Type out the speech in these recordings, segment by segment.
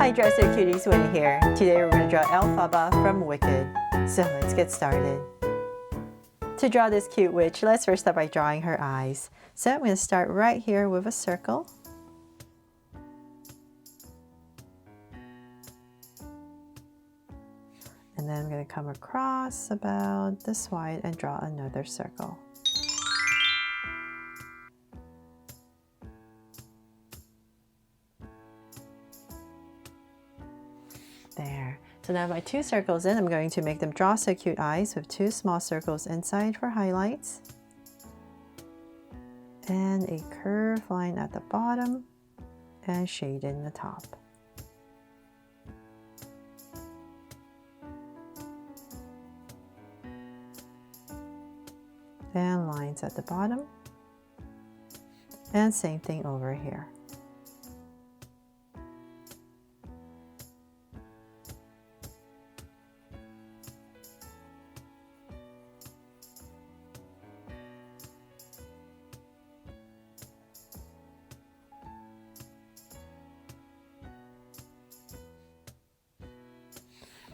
Hi Dresser Cuties, Winnie here. Today we're going to draw Elphaba from Wicked. So let's get started. To draw this cute witch, let's first start by drawing her eyes. So I'm going to start right here with a circle. And then I'm going to come across about this wide and draw another circle. There. So now my two circles in, I'm going to make them draw so cute eyes with two small circles inside for highlights. And a curved line at the bottom and shade in the top. And lines at the bottom. And same thing over here.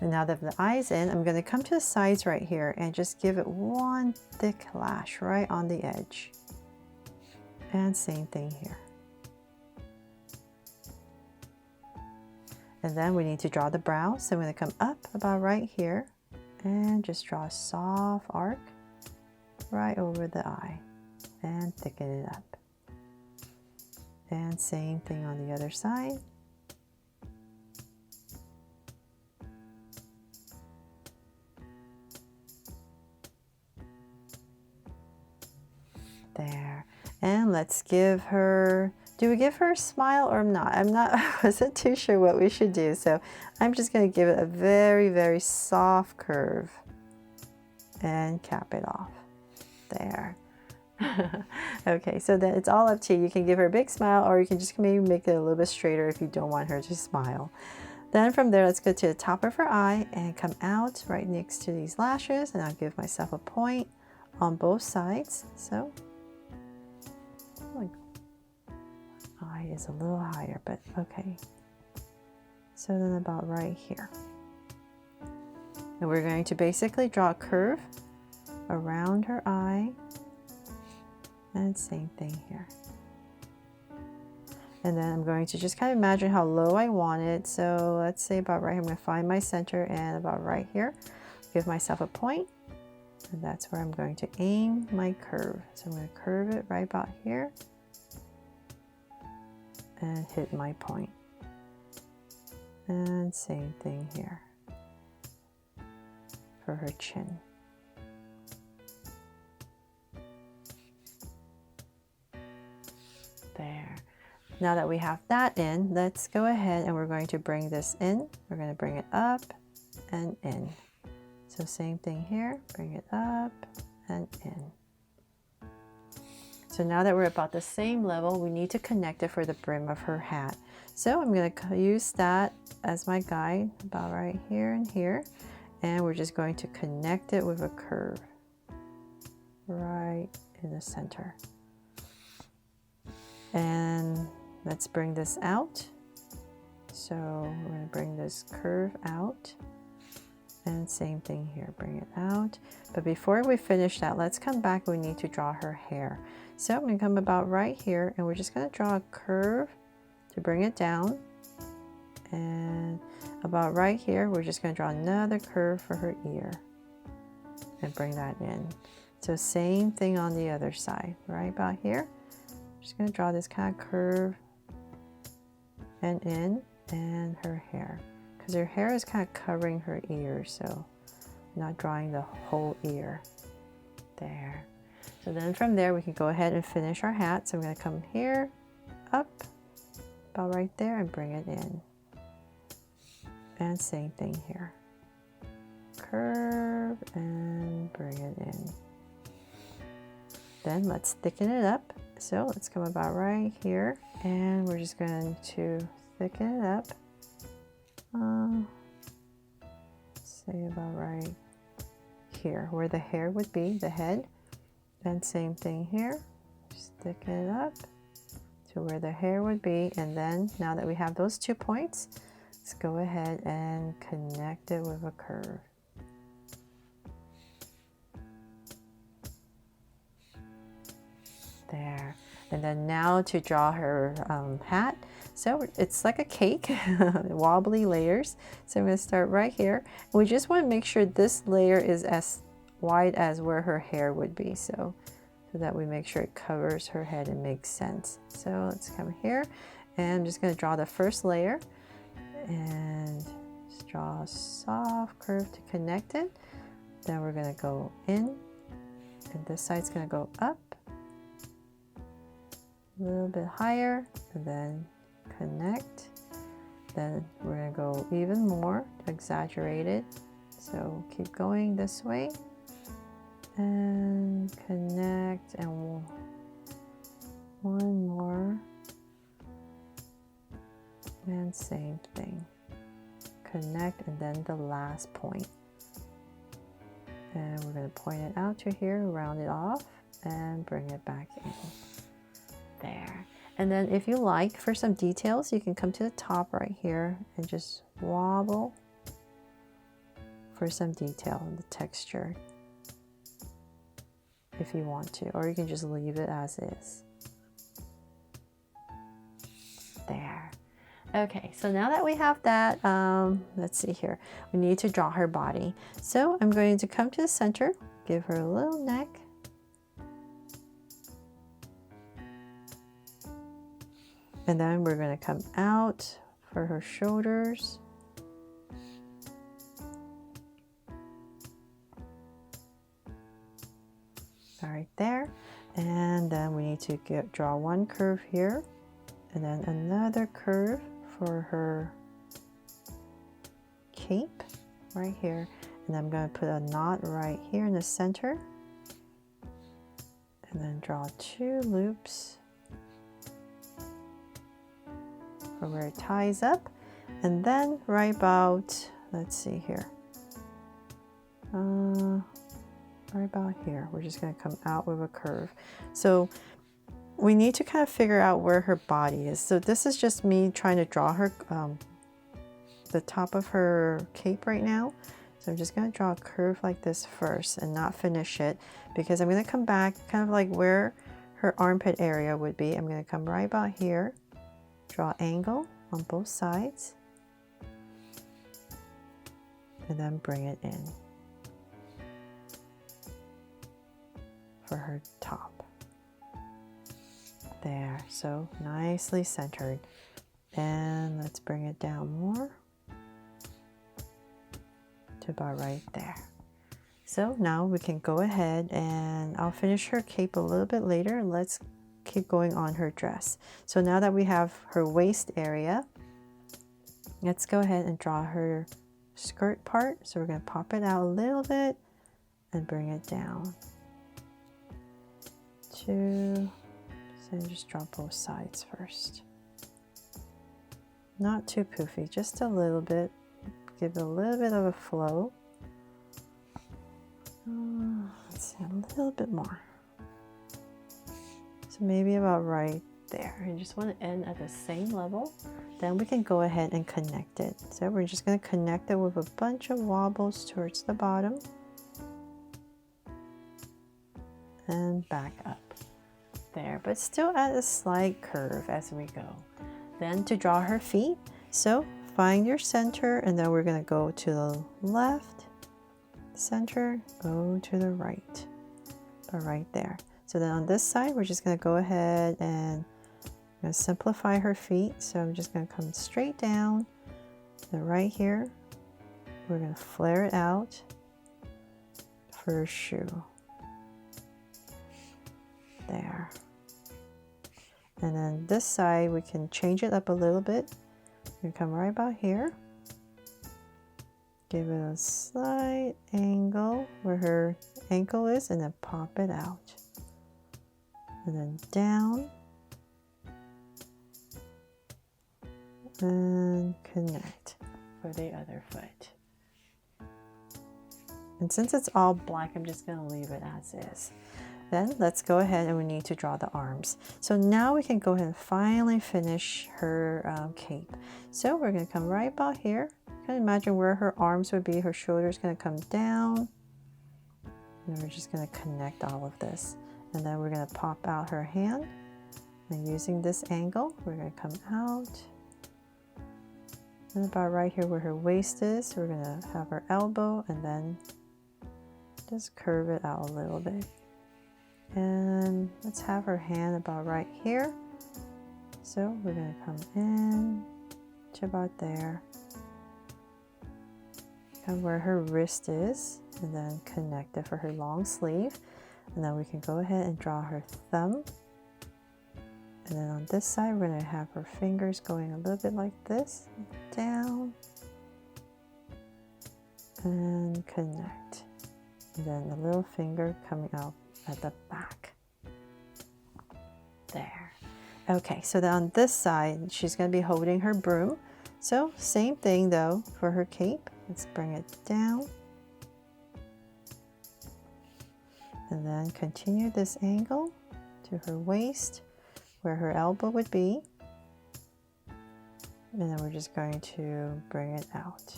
And now that the eye's in, I'm going to come to the sides right here and just give it one thick lash right on the edge. And same thing here. And then we need to draw the brow. So I'm going to come up about right here and just draw a soft arc right over the eye and thicken it up. And same thing on the other side. There. And let's give her, do we give her a smile or not? I wasn't too sure what we should do. So I'm just going to give it a very, very soft curve and cap it off. There. Okay, so then it's all up to you. You can give her a big smile or you can just maybe make it a little bit straighter if you don't want her to smile. Then from there, let's go to the top of her eye and come out right next to these lashes. And I'll give myself a point on both sides. So eye is a little higher, but okay. So then about right here. And we're going to basically draw a curve around her eye. And same thing here. And then I'm going to just kind of imagine how low I want it. So let's say about right here, I'm going to find my center and about right here, give myself a point. And that's where I'm going to aim my curve. So I'm going to curve it right about here and hit my point. And same thing here for her chin. There. Now that we have that in, let's go ahead and we're going to bring this in. We're going to bring it up and in. So same thing here, bring it up and in. So now that we're about the same level, we need to connect it for the brim of her hat. So I'm going to use that as my guide about right here and here. And we're just going to connect it with a curve right in the center. And let's bring this out. So we're going to bring this curve out. And same thing here, bring it out. But before we finish that, let's come back. We need to draw her hair. So I'm going to come about right here and we're just going to draw a curve to bring it down. And about right here, we're just going to draw another curve for her ear and bring that in. So same thing on the other side, right about here. Just going to draw this kind of curve and in, and her hair. Because her hair is kind of covering her ear, so I'm not drawing the whole ear. There. So then from there, we can go ahead and finish our hat. So I'm going to come here, up, about right there, and bring it in. And same thing here. Curve and bring it in. Then let's thicken it up. So let's come about right here and we're just going to thicken it up. Say about right here where the hair would be, the head. And same thing here, just thicken it up to where the hair would be. And then now that we have those 2 points, let's go ahead and connect it with a curve. There. And then now to draw her hat. So it's like a cake, wobbly layers. So I'm going to start right here. We just want to make sure this layer is as wide as where her hair would be. So that we make sure it covers her head and makes sense. So let's come here and I'm just going to draw the first layer and just draw a soft curve to connect it. Then we're going to go in and this side's going to go up. A little bit higher and then connect. Then we're going to go even more exaggerated. So keep going this way and connect and one more and same thing. Connect and then the last point. And we're going to point it out to here, round it off and bring it back in. There. And then if you like, for some details, you can come to the top right here and just wobble for some detail in the texture if you want to, or you can just leave it as is. There. Okay, so now that we have that, let's see here, we need to draw her body. So I'm going to come to the center, give her a little neck. And then we're going to come out for her shoulders. Right there. And then we need to draw one curve here. And then another curve for her cape right here. And I'm going to put a knot right here in the center. And then draw 2 loops where it ties up, and then right about, let's see here, right about here, we're just going to come out with a curve. So we need to kind of figure out where her body is. So this is just me trying to draw her, the top of her cape right now. So I'm just going to draw a curve like this first and not finish it, because I'm going to come back kind of like where her armpit area would be. I'm going to come right about here. Draw angle on both sides and then bring it in for her top. There, so nicely centered. And let's bring it down more to about right there. So now we can go ahead and I'll finish her cape a little bit later. Let's keep going on her dress. So now that we have her waist area, let's go ahead and draw her skirt part. So we're going to pop it out a little bit and bring it down. 2, so just draw both sides first. Not too poofy, just a little bit. Give it a little bit of a flow. Let's see, a little bit more. So maybe about right there. You just want to end at the same level. Then we can go ahead and connect it. So we're just going to connect it with a bunch of wobbles towards the bottom. And back up. There, but still at a slight curve as we go. Then to draw her feet, so find your center and then we're going to go to the left, center, go to the right, but right there. So then on this side, we're just going to go ahead and simplify her feet. So I'm just going to come straight down. Then right here, we're going to flare it out for a shoe. There. And then this side, we can change it up a little bit. We come right about here. Give it a slight angle where her ankle is and then pop it out. And then down and connect for the other foot. And since it's all black, I'm just going to leave it as is. then let's go ahead and we need to draw the arms. So now we can go ahead and finally finish her cape. So we're going to come right about here. You can imagine where her arms would be. Her shoulder's going to come down. And we're just going to connect all of this. And then we're going to pop out her hand. And using this angle, we're going to come out. And about right here where her waist is, we're going to have her elbow and then just curve it out a little bit. And let's have her hand about right here. So we're going to come in to about there. Come where her wrist is and then connect it for her long sleeve. And then we can go ahead and draw her thumb. And then on this side, we're going to have her fingers going a little bit like this, down, and connect. And then the little finger coming out at the back. There. Okay, so then on this side, she's going to be holding her broom. So same thing though for her cape. Let's bring it down. And then continue this angle to her waist, where her elbow would be. And then we're just going to bring it out.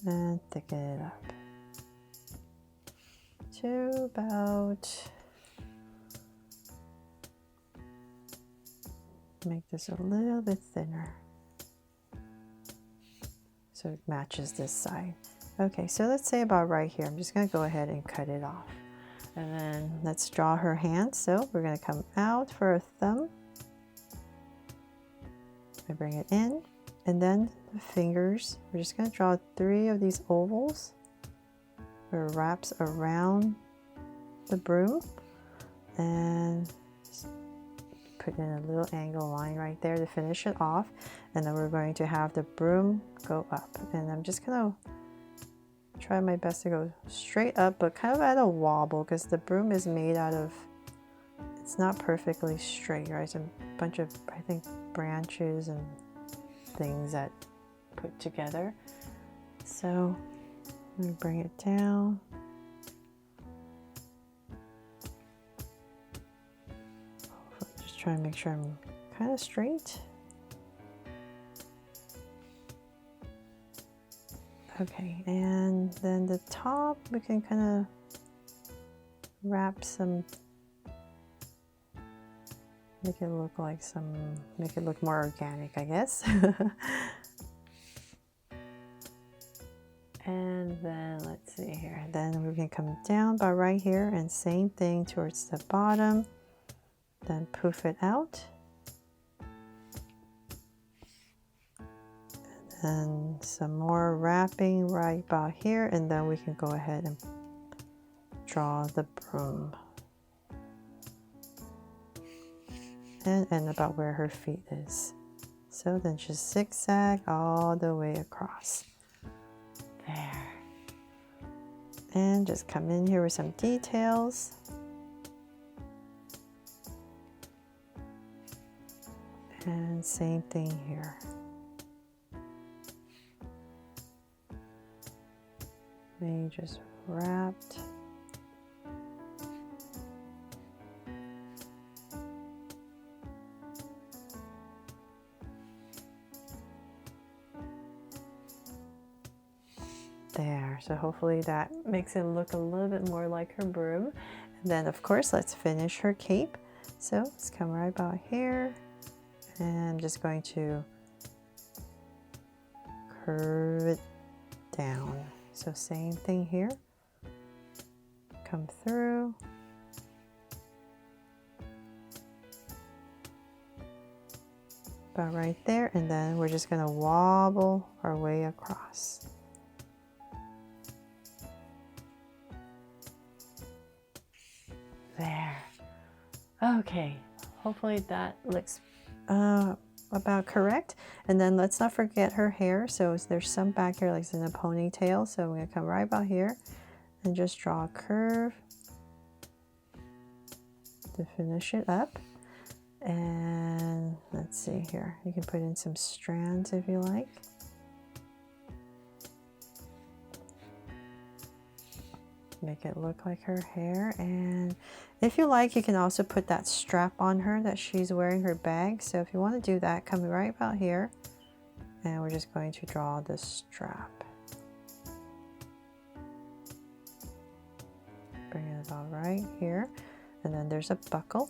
And thicken it up. To about, make this a little bit thinner so it matches this side. Okay, so let's say about right here. I'm just going to go ahead and cut it off. And then let's draw her hand. So we're going to come out for a thumb. I bring it in. And then the fingers, we're just going to draw 3 of these ovals. Where it wraps around the broom and put in a little angle line right there to finish it off. And then we're going to have the broom go up. And I'm just going to try my best to go straight up, but kind of at a wobble because the broom is made out of, it's not perfectly straight, right? It's a bunch of, I think, branches and things that put together. So I'm going to bring it down. Just trying to make sure I'm kind of straight. Okay, and then the top, we can kind of wrap some, make it look like some, make it look more organic, I guess. And then let's see here. Then we're going to come down by right here and same thing towards the bottom. Then poof it out. And then some more wrapping right about here. And then we can go ahead and draw the broom. And about where her feet is. So then just zigzag all the way across. There. And just come in here with some details. And same thing here. Then you just wrapped. There, so hopefully that makes it look a little bit more like her broom. And then of course, let's finish her cape. So let's come right about here. And I'm just going to curve it down. So same thing here. Come through. About right there. And then we're just going to wobble our way across. There. Okay, hopefully that looks about correct. And then let's not forget her hair. So there's some back here like it's in a ponytail. So we're going to come right about here and just draw a curve to finish it up. And let's see here. You can put in some strands if you like. make it look like her hair. And if you like, you can also put that strap on her that she's wearing her bag. So if you want to do that, come right about here. And we're just going to draw the strap. Bring it all right here. And then there's a buckle.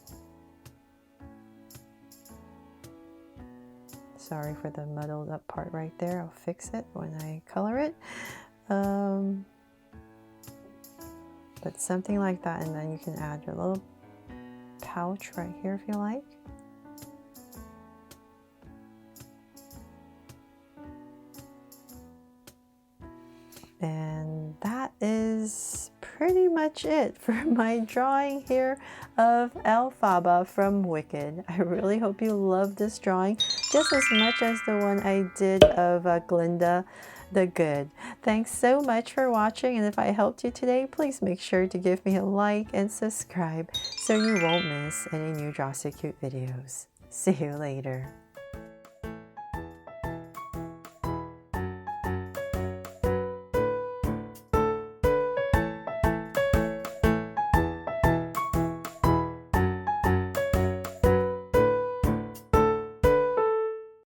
Sorry for the muddled up part right there. I'll fix it when I color it. But something like that, and then you can add your little pouch right here if you like. And that is pretty much it for my drawing here of Elphaba from Wicked. I really hope you love this drawing just as much as the one I did of Glinda the Good. Thanks so much for watching, and if I helped you today, please make sure to give me a like and subscribe so you won't miss any new Draw So Cute videos. See you later.